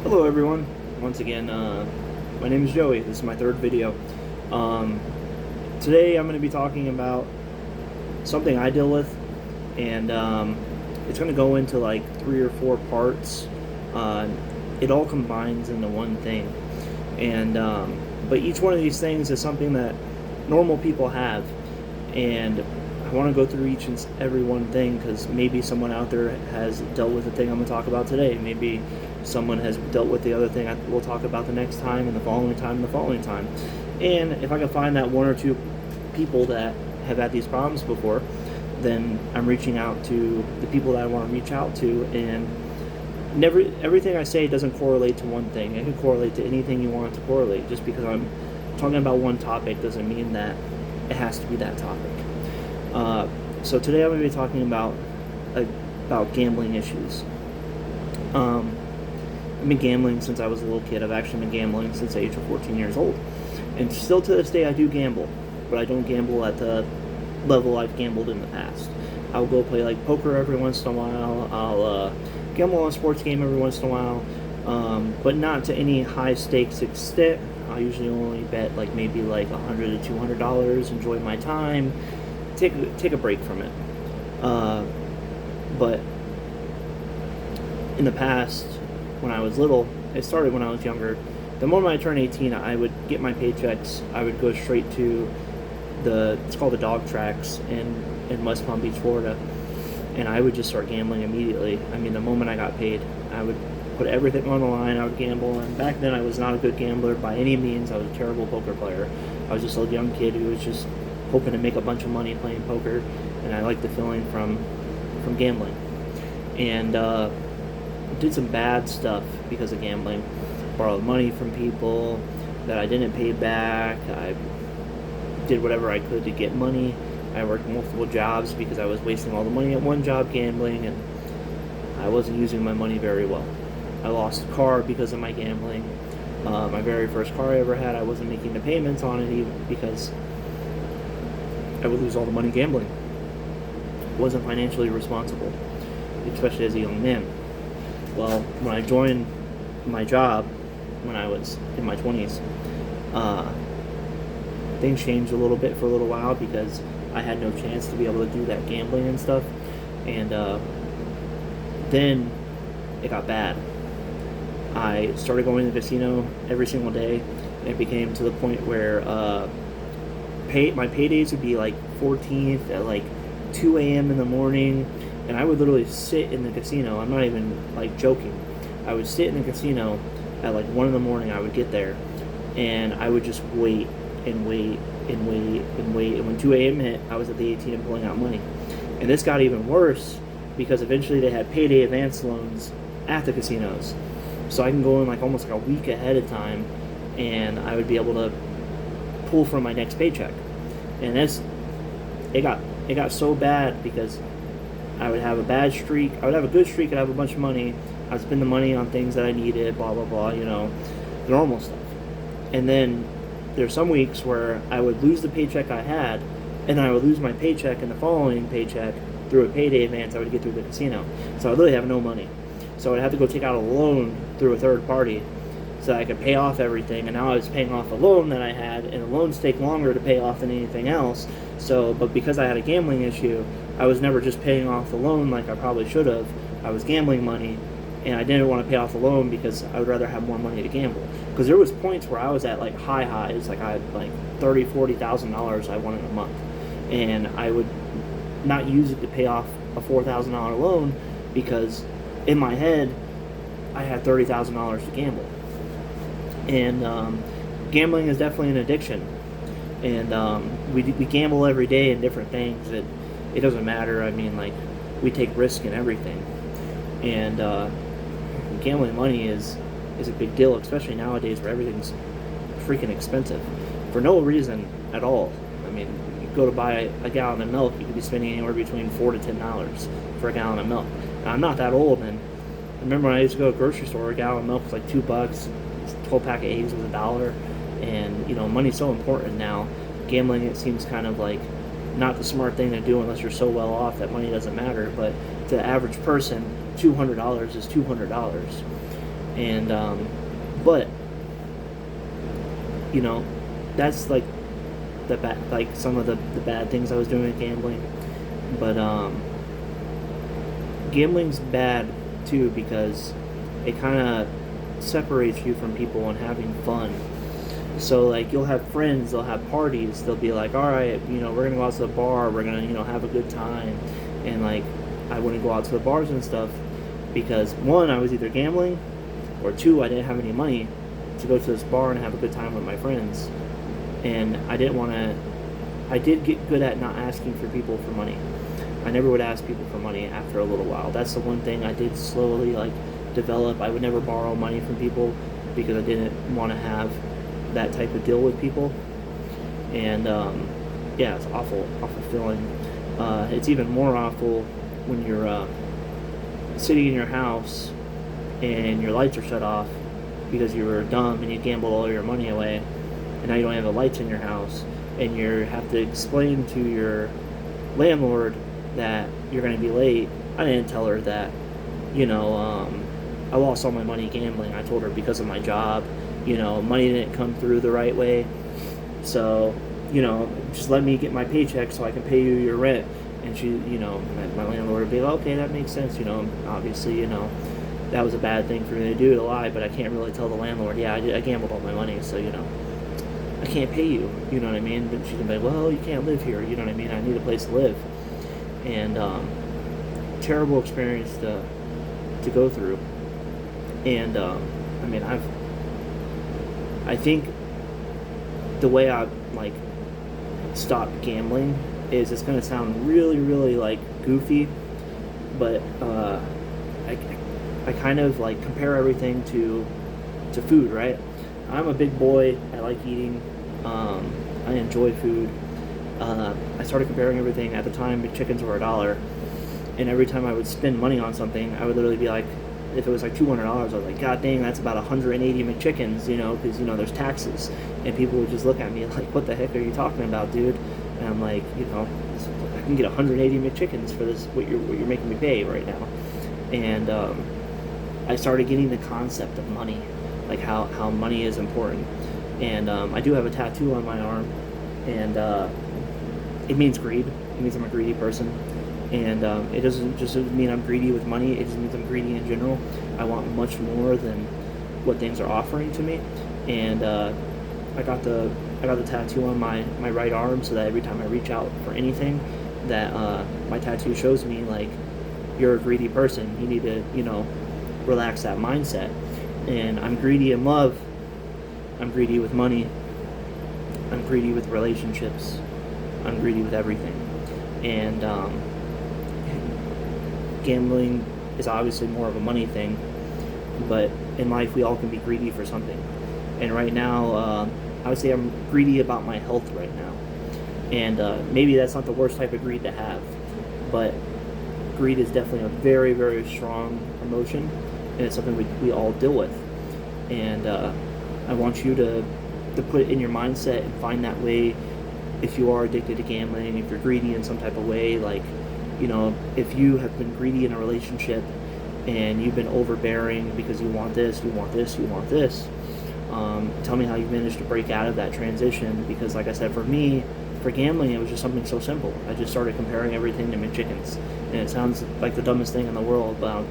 Hello everyone, once again, my name is Joey. This is my third video. Um, Today I'm going to be talking about something I deal with, and it's going to go into like 3 or 4 parts. Uh, it all combines into one thing, and but each one of these things is something that normal people have, and I want to go through each and every one thing because maybe someone out there has dealt with the thing I'm going to talk about today. Maybe someone has dealt with the other thing we'll talk about the next time, and the following time, and the following time. And if I can find that 1 or 2 people that have had these problems before, then I'm reaching out to the people that I want to reach out to. And everything I say doesn't correlate to one thing. It can correlate to anything you want it to correlate. Just because I'm talking about one topic doesn't mean that it has to be that topic. So today I'm going to be talking about gambling issues. I've been gambling since I was a little kid. I've actually been gambling since the age of 14 years old. And still to this day I do gamble, but I don't gamble at the level I've gambled in the past. I'll go play like poker every once in a while. I'll gamble on a sports game every once in a while, but not to any high stakes extent. I usually only bet like maybe like $100 to $200, enjoy my time, take a break from it. But in the past, when I was little, it started when I was younger. The moment I turned 18, I would get my paychecks. I would go straight to it's called the dog tracks in West Palm Beach, Florida, and I would just start gambling immediately. I mean, the moment I got paid, I would put everything on the line. I would gamble, and back then I was not a good gambler by any means. I was a terrible poker player. I was just a young kid who was just hoping to make a bunch of money playing poker, and I liked the feeling from gambling. And did some bad stuff because of gambling. Borrowed money from people that I didn't pay back. I did whatever I could to get money. I worked multiple jobs because I was wasting all the money at one job gambling, and I wasn't using my money very well. I lost a car because of my gambling. My very first car I ever had, I wasn't making the payments on it even because I would lose all the money gambling. Wasn't financially responsible, especially as a young man. Well, when I joined my job when I was in my 20s, things changed a little bit for a little while because I had no chance to be able to do that gambling and stuff. And then it got bad. I started going to the casino every single day. It became to the point where my paydays would be like 14th at like 2 a.m. in the morning. And I would literally sit in the casino. I'm not even like joking. I would sit in the casino at like 1 in the morning. I would get there, and I would just wait and wait and wait and wait. And when 2 a.m. hit, I was at the ATM pulling out money. And this got even worse because eventually they had payday advance loans at the casinos, so I can go in like almost like a week ahead of time, and I would be able to pull from my next paycheck. And it got so bad because I would have a bad streak. I would have a good streak. I'd have a bunch of money. I'd spend the money on things that I needed, blah, blah, blah, the normal stuff. And then there's some weeks where I would lose the paycheck I had, and then I would lose my paycheck and the following paycheck through a payday advance I would get through the casino. So I would literally have no money. So I'd have to go take out a loan through a third party so that I could pay off everything. And now I was paying off a loan that I had, and the loans take longer to pay off than anything else. But because I had a gambling issue, I was never just paying off the loan like I probably should have. I was gambling money, and I didn't want to pay off the loan because I would rather have more money to gamble. Because there was points where I was at like highs, like I had like $30,000-$40,000 I won in a month, and I would not use it to pay off a $4,000 loan because in my head I had $30,000 to gamble. And gambling is definitely an addiction, and we gamble every day in different things. It doesn't matter. I mean, like, we take risk in everything, and gambling money is a big deal, especially nowadays where everything's freaking expensive for no reason at all. I mean, you go to buy a gallon of milk, you could be spending anywhere between $4 to $10 for a gallon of milk. Now, I'm not that old, and I remember when I used to go to the grocery store, a gallon of milk was like $2, 12-pack of eggs was $1, and money's so important now. Gambling, it seems kind of like not the smart thing to do unless you're so well off that money doesn't matter. But to the average person, $200 is $200. And but you know, that's like some of the bad things I was doing with gambling. But gambling's bad too because it kind of separates you from people and having fun. So like you'll have friends, they'll have parties, they'll be like, all right, we're gonna go out to the bar, we're gonna have a good time, and like I wouldn't go out to the bars and stuff because one, I was either gambling, or two, I didn't have any money to go to this bar and have a good time with my friends, and I didn't want to. I did get good at not asking for people for money. I never would ask people for money after a little while. That's the one thing I did slowly like develop. I would never borrow money from people because I didn't want to have that type of deal with people. And yeah, it's awful feeling. It's even more awful when you're sitting in your house and your lights are shut off because you were dumb and you gambled all your money away, and now you don't have the lights in your house, and you have to explain to your landlord that you're going to be late. I didn't tell her that, I lost all my money gambling. I told her because of my job, money didn't come through the right way. So, just let me get my paycheck so I can pay you your rent. And she, my landlord would be like, okay, that makes sense. Obviously, that was a bad thing for me to do, to lie, but I can't really tell the landlord, yeah, I gambled all my money, so, I can't pay you, you know what I mean? But she can be like, well, you can't live here, you know what I mean? I need a place to live. And terrible experience to go through. And I think the way I like stopped gambling is, it's gonna sound really, really like goofy, but I kind of like compare everything to food, right? I'm a big boy. I like eating. I enjoy food. I started comparing everything. At the time, McChickens were $1, and every time I would spend money on something, I would literally be like, if it was like $200, I was like, God dang, that's about 180 McChickens, because there's taxes, and people would just look at me like, what the heck are you talking about, dude? And I'm like, I can get 180 McChickens for this, what you're making me pay right now. And I started getting the concept of money, like how money is important. And I do have a tattoo on my arm, and it means greed. It means I'm a greedy person. And it doesn't just mean I'm greedy with money, it just means I'm greedy in general. I want much more than what things are offering to me. And I got the tattoo on my right arm so that every time I reach out for anything, that my tattoo shows me, like, you're a greedy person. You need to, relax that mindset. And I'm greedy in love. I'm greedy with money. I'm greedy with relationships. I'm greedy with everything. And gambling is obviously more of a money thing, but in life we all can be greedy for something. And right now, I would say I'm greedy about my health right now. And maybe that's not the worst type of greed to have, but greed is definitely a very, very strong emotion, and it's something we all deal with. And I want you to put it in your mindset and find that way. If you are addicted to gambling, if you're greedy in some type of way, like, if you have been greedy in a relationship and you've been overbearing because you want this, you want this, you want this, tell me how you managed to break out of that transition. Because like I said, for me, for gambling, it was just something so simple. I just started comparing everything to McChickens, and it sounds like the dumbest thing in the world, but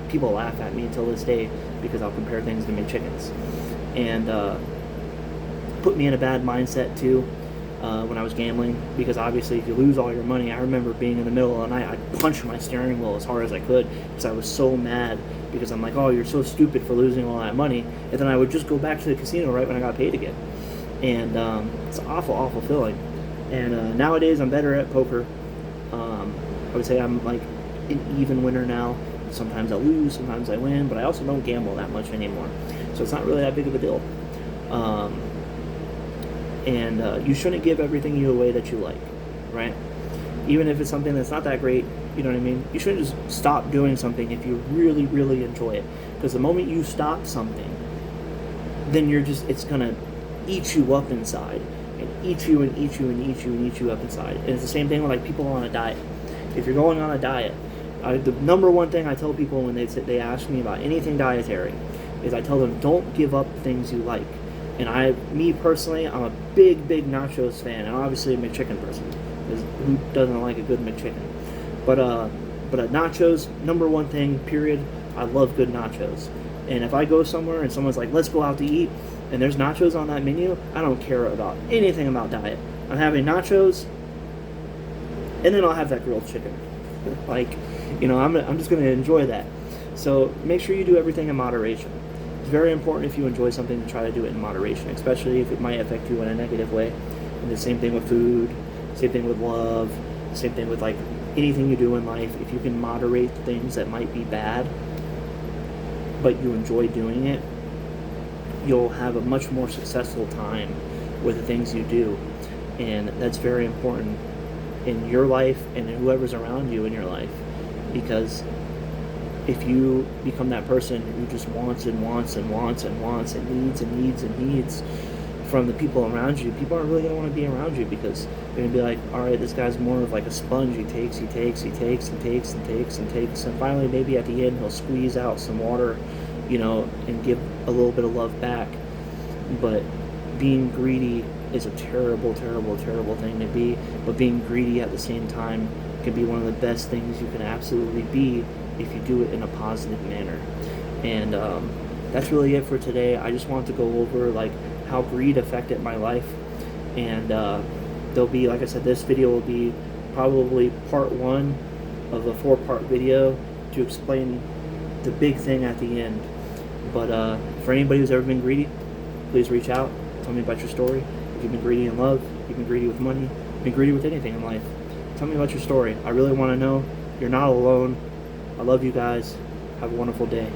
people laugh at me till this day because I'll compare things to McChickens. And put me in a bad mindset too when I was gambling, because obviously if you lose all your money, I remember being in the middle of the night, I'd punch my steering wheel as hard as I could because I was so mad, because I'm like, oh, you're so stupid for losing all that money. And then I would just go back to the casino right when I got paid again. And it's an awful, awful feeling. And nowadays I'm better at poker. I would say I'm like an even winner now. Sometimes I lose, sometimes I win, but I also don't gamble that much anymore. So it's not really that big of a deal. And you shouldn't give everything you away that you like, right? Even if it's something that's not that great, you know what I mean? You shouldn't just stop doing something if you really, really enjoy it. Because the moment you stop something, then it's going to eat you up inside. And eat you and eat you and eat you and eat you up inside. And it's the same thing with like people on a diet. If you're going on a diet, the number one thing I tell people when they ask me about anything dietary is I tell them, don't give up things you like. And me personally, I'm a big nachos fan, and obviously a McChicken person, because who doesn't like a good McChicken? But nachos, number one thing, period. I love good nachos. And if I go somewhere and someone's like, let's go out to eat, and there's nachos on that menu, I don't care about anything about diet. I'm having nachos, and then I'll have that grilled chicken. Like, I'm just going to enjoy that. So make sure you do everything in moderation. It's very important if you enjoy something to try to do it in moderation, especially if it might affect you in a negative way. And the same thing with food, same thing with love, same thing with like anything you do in life. If you can moderate things that might be bad, but you enjoy doing it, you'll have a much more successful time with the things you do. And that's very important in your life and in whoever's around you in your life, because if you become that person who just wants and wants and wants and wants and needs and needs and needs from the people around you, people aren't really going to want to be around you, because they're going to be like, all right, this guy's more of like a sponge. He takes and takes and takes, and finally maybe at the end he'll squeeze out some water, and give a little bit of love back. But being greedy is a terrible thing to be, but being greedy at the same time can be one of the best things you can absolutely be if you do it in a positive manner. And that's really it for today. I just wanted to go over like how greed affected my life, and there'll be, like I said, this video will be probably part 1 of a 4-part video to explain the big thing at the end. But for anybody who's ever been greedy, please reach out, tell me about your story. If you've been greedy in love, if you've been greedy with money, if you've been greedy with anything in life, tell me about your story. I really want to know. You're not alone. I love you guys. Have a wonderful day.